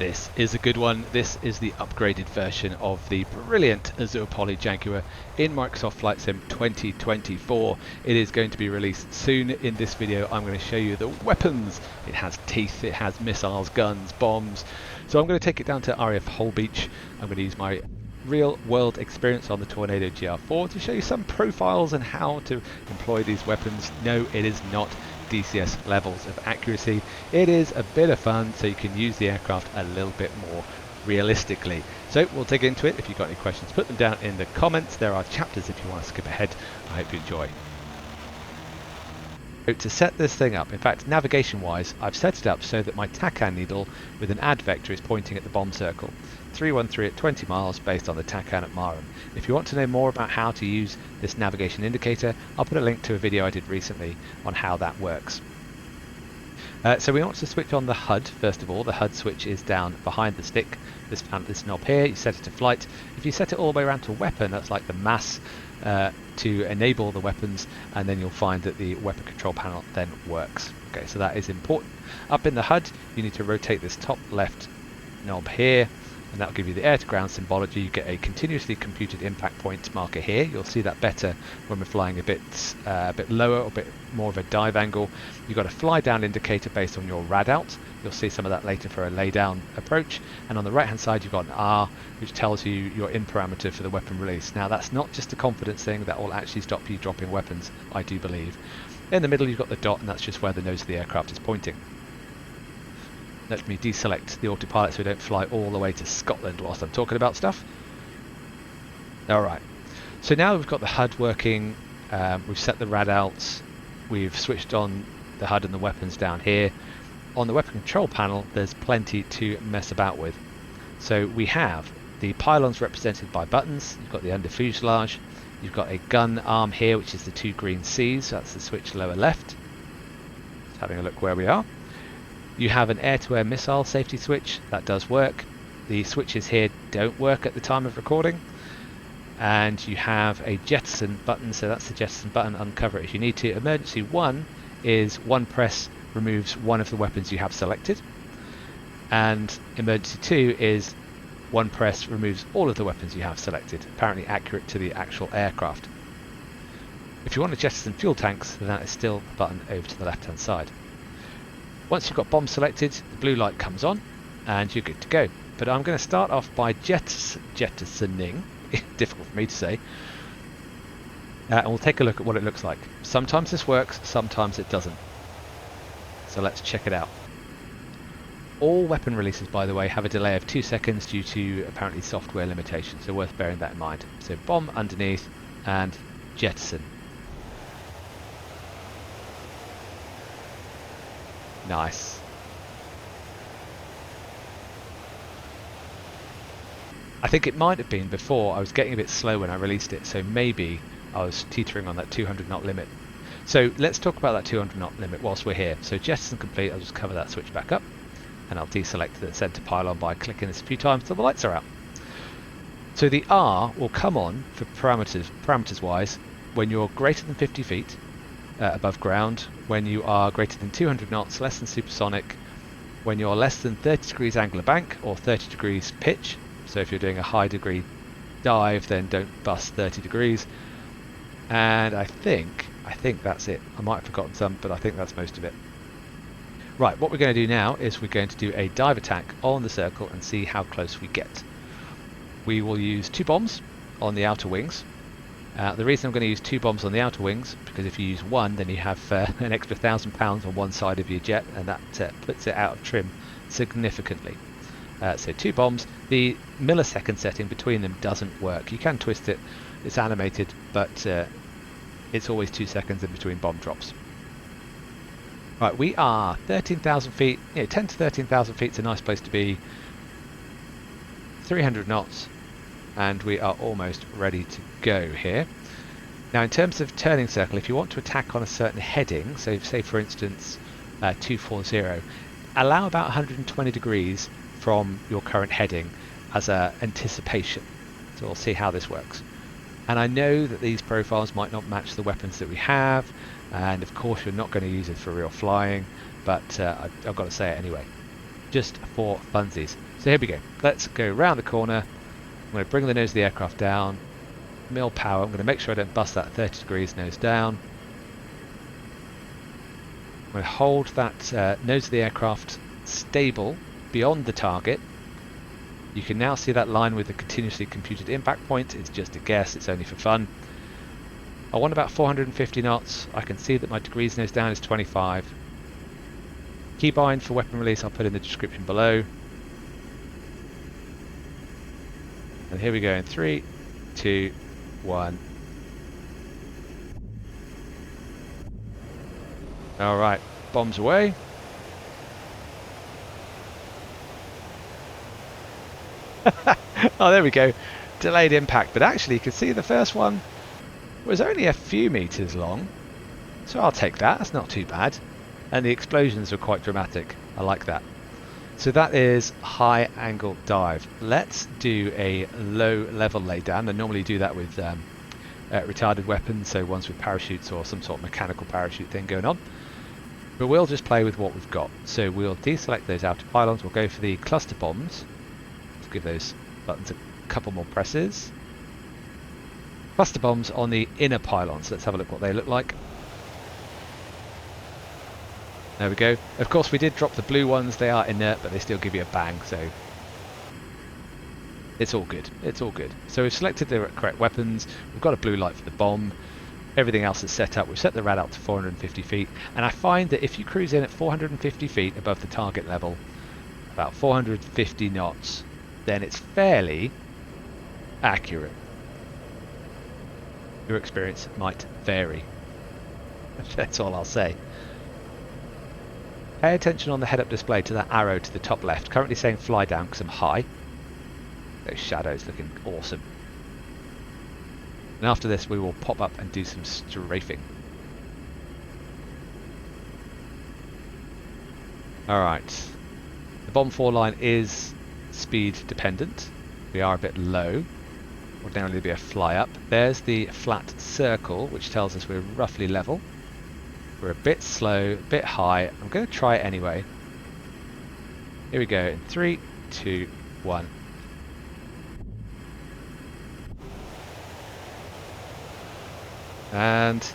This is a good one. This is the upgraded version of the brilliant AzurPoly Jaguar in Microsoft Flight Sim 2024. It is going to be released soon. In this video I'm going to show you the weapons. It has teeth, it has missiles, guns, bombs. So I'm going to take it down to RAF Holbeach. I'm going to use my real world experience on the Tornado GR4 to show you some profiles and how to employ these weapons. No, it is not DCS levels of accuracy. It is a bit of fun, so you can use the aircraft a little bit more realistically. So we'll dig into it. If you've got any questions, put them down in the comments. There are chapters if you want to skip ahead. I hope you enjoy. So to set this thing up, in fact navigation wise, I've set it up so that my TACAN needle with an add vector is pointing at the bomb circle. 313 at 20 miles based on the TACAN at Marham. If you want to know more about how to use this navigation indicator, I'll put a link to a video I did recently on how that works. So we want to switch on the HUD first of all. The HUD switch is down behind the stick, this knob here. You set it to flight. If you set it all the way around to weapon, that's like the mass to enable the weapons, and then you'll find that the weapon control panel then works. Okay, so that is important. Up in the HUD, you need to rotate this top left knob here, and that will give you the air to ground symbology. You get a continuously computed impact point marker here. You'll see that better when we're flying a bit lower or a bit more of a dive angle. You've got a fly down indicator based on your rad out. You'll see some of that later for a lay down approach. And on the right hand side you've got an R, which tells you your in parameter for the weapon release. Now that's not just a confidence thing, that will actually stop you dropping weapons, I do believe. In the middle you've got the dot, and that's just where the nose of the aircraft is pointing. Let me deselect the autopilot so we don't fly all the way to Scotland whilst I'm talking about stuff. Alright, so now we've got the HUD working, we've set the rad outs, we've switched on the HUD and the weapons down here. On the weapon control panel there's plenty to mess about with. So we have the pylons represented by buttons, you've got the under fuselage, you've got a gun arm here which is the two green C's, so that's the switch lower left. Just having a look where we are. You have an air-to-air missile safety switch, that does work. The switches here don't work at the time of recording. And you have a Jettison button, so that's the Jettison button, uncover it if you need to. Emergency 1 is one press removes one of the weapons you have selected. And emergency 2 is one press removes all of the weapons you have selected, apparently accurate to the actual aircraft. If you want to jettison fuel tanks, then that is still the button over to the left hand side. Once you've got bomb selected, the blue light comes on and you're good to go. But I'm going to start off by jettisoning, difficult for me to say, and we'll take a look at what it looks like. Sometimes this works, sometimes it doesn't. So let's check it out. All weapon releases, by the way, have a delay of 2 seconds due to apparently software limitations, so worth bearing that in mind. So bomb underneath and jettison. Nice. I think it might have been before I was getting a bit slow when I released it, so maybe I was teetering on that 200 knot limit. So let's talk about that 200 knot limit whilst we're here. So jettison complete, I'll just cover that switch back up, and I'll deselect the center pylon by clicking this a few times till the lights are out. So the R will come on for parameters wise when you're greater than 50 feet above ground, when you are greater than 200 knots, less than supersonic, when you're less than 30 degrees angle of bank or 30 degrees pitch. So if you're doing a high degree dive, then don't bust 30 degrees. And I think that's it. I might have forgotten some, but I think that's most of it. Right, what we're going to do now is we're going to do a dive attack on the circle and see how close we get. We will use 2 bombs on the outer wings. The reason I'm going to use 2 bombs on the outer wings, because if you use 1 then you have an extra £1,000 on one side of your jet, and that puts it out of trim significantly. So 2 bombs. The millisecond setting between them doesn't work. You can twist it, it's animated, but it's always 2 seconds in between bomb drops. Right, we are 13,000 feet, 10 to 13,000 feet is a nice place to be. 300 knots. And we are almost ready to go here. Now in terms of turning circle, if you want to attack on a certain heading, so say for instance 240, allow about 120 degrees from your current heading as an anticipation. So we'll see how this works. And I know that these profiles might not match the weapons that we have, and of course you're not going to use it for real flying, but I've got to say it anyway. just for funsies. So here we go. Let's go round the corner. I'm going to bring the nose of the aircraft down. Mill power. I'm going to make sure I don't bust that 30 degrees nose down. I'm going to hold that nose of the aircraft stable beyond the target. You can now see that line with the continuously computed impact point. It's just a guess, it's only for fun. I want about 450 knots. I can see that my degrees nose down is 25. Keybind for weapon release I'll put in the description below. And here we go in 3, 2, 1. Alright, bombs away. Oh, there we go. Delayed impact, but actually you can see the first one was only a few meters long. So I'll take that, that's not too bad. And the explosions were quite dramatic. I like that. So that is high angle dive. Let's do a low level laydown. I normally do that with retarded weapons, so ones with parachutes or some sort of mechanical parachute thing going on. But we'll just play with what we've got. So we'll deselect those outer pylons. We'll go for the cluster bombs. Let's give those buttons a couple more presses. Cluster bombs on the inner pylons. Let's have a look what they look like. There we go. Of course we did drop the blue ones. They are inert, but they still give you a bang, so it's all good. It's all good. So we've selected the correct weapons. We've got a blue light for the bomb. Everything else is set up. We've set the rad out to 450 feet, and I find that if you cruise in at 450 feet above the target level, about 450 knots, then it's fairly accurate. Your experience might vary. That's all I'll say. Pay attention on the head-up display to that arrow to the top left. Currently saying fly down because I'm high. Those shadows looking awesome. And after this we will pop up and do some strafing. Alright. The bomb four line is speed dependent. We are a bit low. Ordinarily be a fly up. There's the flat circle which tells us we're roughly level. We're a bit slow, a bit high. I'm going to try it anyway. Here we go in 3, 2, 1. And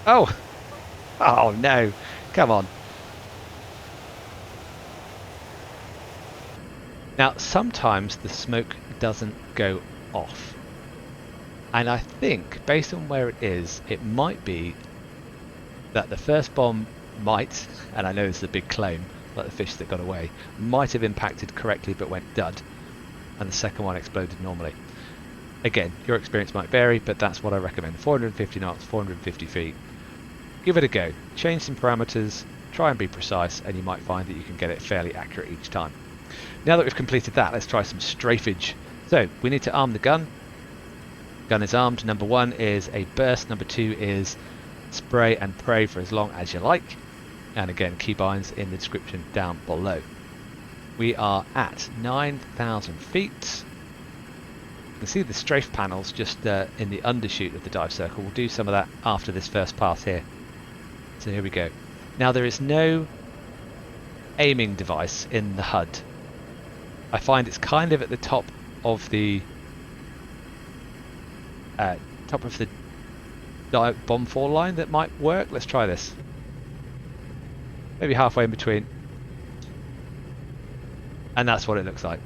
oh no, come on. Now sometimes the smoke doesn't go off, and I think based on where it is, it might be that the first bomb might, and I know this is a big claim like the fish that got away, might have impacted correctly but went dud, and the second one exploded normally. Again, your experience might vary, but that's what I recommend. 450 knots, 450 feet. Give it a go. Change some parameters, try and be precise, and you might find that you can get it fairly accurate each time. Now that we've completed that, let's try some strafage. So, we need to arm the gun. Gun is armed. Number 1 is a burst. Number 2 is spray and pray for as long as you like. And again, keybinds in the description down below. We are at 9,000 feet. You can see the strafe panels just in the undershoot of the dive circle. We'll do some of that after this first pass here. So here we go. Now there is no aiming device in the HUD. I find it's kind of at the top of the bomb four line that might work. Let's try this. Maybe halfway in between. And that's what it looks like.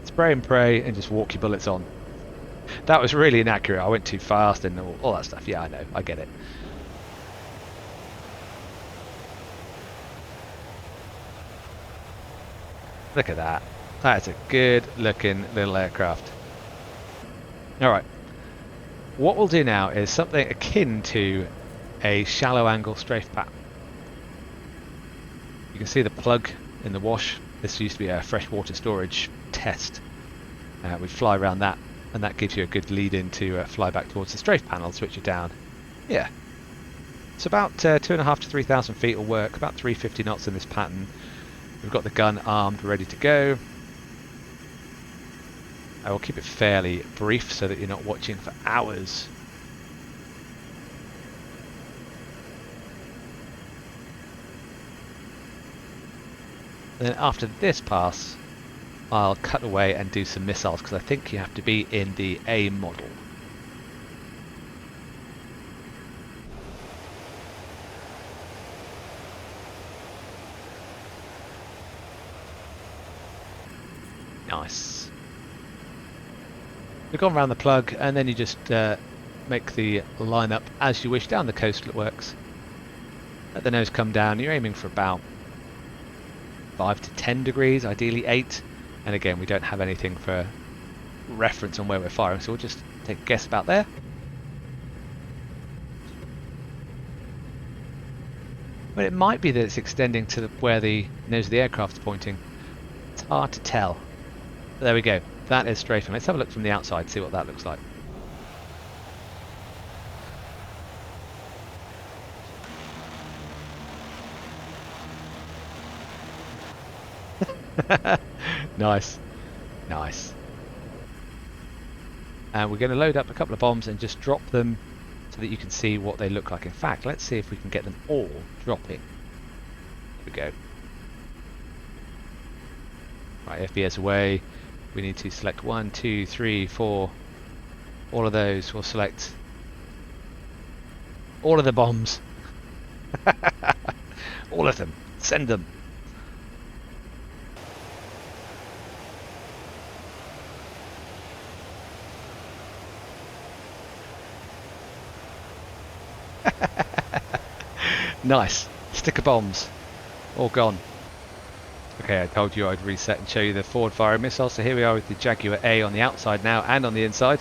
Spray and pray and just walk your bullets on. That was really inaccurate. I went too fast and all that stuff. Yeah, I know. I get it. Look at that. That's a good looking little aircraft. Alright. What we'll do now is something akin to a shallow angle strafe pattern. You can see the plug in the wash. This used to be a freshwater storage test. We fly around that, and that gives you a good lead in to fly back towards the strafe panel, switch it down. Yeah. It's about 2,500 to 3,000 feet will work, about 350 knots in this pattern. We've got the gun armed, ready to go. I will keep it fairly brief so that you're not watching for hours. And then after this pass, I'll cut away and do some missiles, because I think you have to be in the A model. Nice. We've gone around the plug, and then you just make the line up as you wish. Down the coast it works. Let the nose come down. You're aiming for about 5 to 10 degrees, ideally 8. And again, we don't have anything for reference on where we're firing, so we'll just take a guess about there. But it might be that it's extending to where the nose of the aircraft is pointing. It's hard to tell. But there we go. That is strafing. Let's have a look from the outside, see what that looks like. Nice. Nice. And we're going to load up a couple of bombs and just drop them so that you can see what they look like. In fact, let's see if we can get them all dropping. Here we go. Right, FPS away. We need to select 1, 2, 3, 4. All of those. We'll select all of the bombs. All of them. Send them. Nice. Sticker bombs. All gone. Okay, I told you I'd reset and show you the forward firing missiles. So here we are with the Jaguar A on the outside now and on the inside.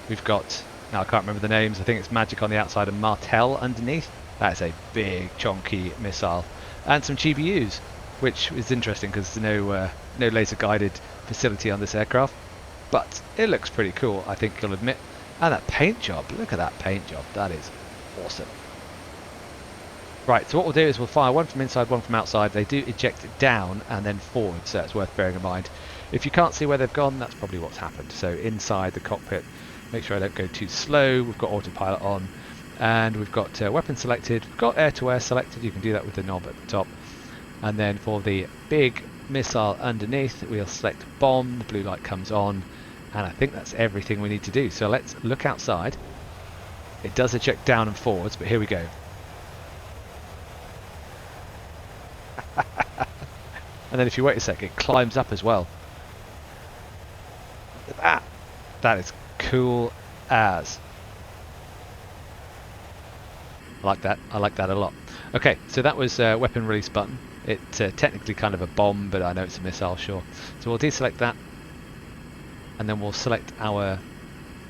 We've got, now I can't remember the names, I think it's Magic on the outside and Martel underneath. That's a big chonky missile. And some GBUs, which is interesting because there's no laser guided facility on this aircraft. But it looks pretty cool, I think you'll admit. And that paint job, look at that paint job, that is awesome. Right, so what we'll do is we'll fire one from inside, one from outside. They do eject down and then forward, so it's worth bearing in mind. If you can't see where they've gone, that's probably what's happened. So inside the cockpit, make sure I don't go too slow. We've got autopilot on, and we've got weapon selected. We've got air-to-air selected. You can do that with the knob at the top. And then for the big missile underneath, we'll select bomb. The blue light comes on, and I think that's everything we need to do. So let's look outside. It does eject down and forwards, but here we go. And then if you wait a sec, it climbs up as well. Look at that. That is cool as. I like that. I like that a lot. Okay, so that was weapon release button. It's technically kind of a bomb, but I know it's a missile, sure. So we'll deselect that. And then we'll select our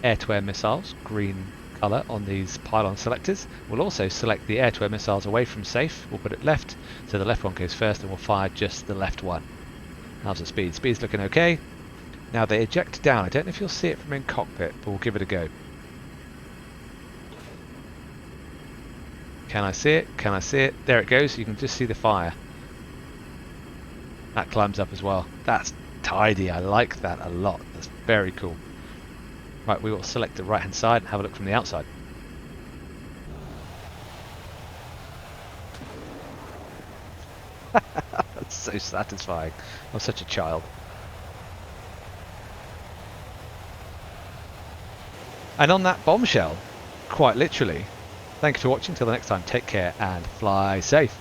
air-to-air missiles, green colour on these pylon selectors. We'll also select the air-to-air missiles away from safe. We'll put it left, so the left one goes first, and we'll fire just the left one. How's the speed? Speed's looking okay. Now they eject down. I don't know if you'll see it from in cockpit, but we'll give it a go. Can I see it? Can I see it? There it goes. You can just see the fire. That climbs up as well. That's tidy. I like that a lot. That's very cool. Right, we will select the right hand side and have a look from the outside. That's so satisfying. I'm such a child. And on that bombshell, quite literally, thank you for watching. Till the next time, take care and fly safe.